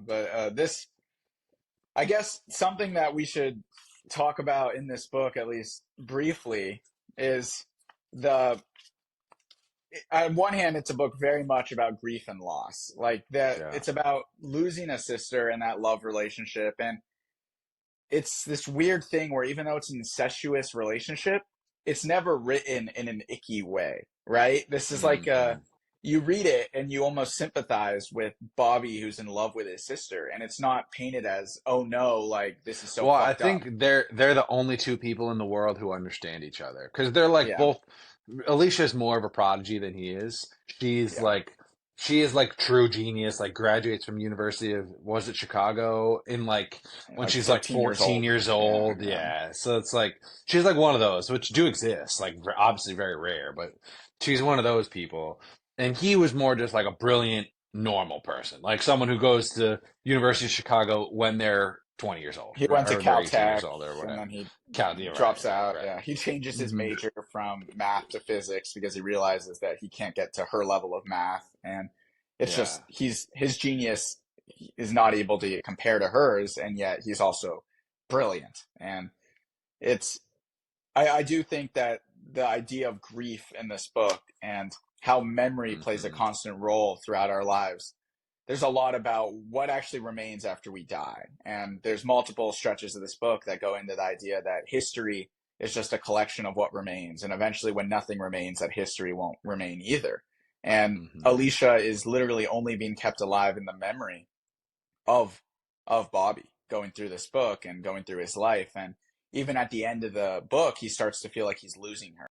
This, I guess, something that we should talk about in this book, at least briefly, is the on one hand, it's a book very much about grief and loss. Like that, Yeah. it's about losing a sister and that love relationship. And it's this weird thing where even though it's an incestuous relationship, it's never written in an icky way, right? This is like Hmm. you read it and you almost sympathize with Bobby who's in love with his sister, and it's not painted as, oh no, like this is so Well, I fucked up. think they're the only two people in the world who understand each other because they're like Yeah, both. Alicia's more of a prodigy than he is. She's yeah. like she is like true genius. Like graduates from University of was it Chicago in like when Like she's like 14 years 14 old. years Yeah, old. Yeah, so it's like she's like one of those which do exist. Like obviously very rare, but she's one of those people. And he was more just like a brilliant normal person, like someone who goes to University of Chicago when they're 20 years old, he went to or they're 18 years Caltech old or and whatever. then he Yeah, right, drops right, out. right. Yeah, he changes his Hmm. major from math to physics because he realizes that he can't get to her level of math, and it's Yeah. just his genius is not able to compare to hers, and yet he's also brilliant. And it's I do think that the idea of grief in this book and how memory plays a Hmm. constant role throughout our lives, there's a lot about what actually remains after we die. And there's multiple stretches of this book that go into the idea that history is just a collection of what remains. And eventually, when nothing remains, that history won't remain either. And Hmm. Alicia is literally only being kept alive in the memory of Bobby going through this book and going through his life. And even at the end of the book, he starts to feel like he's losing her.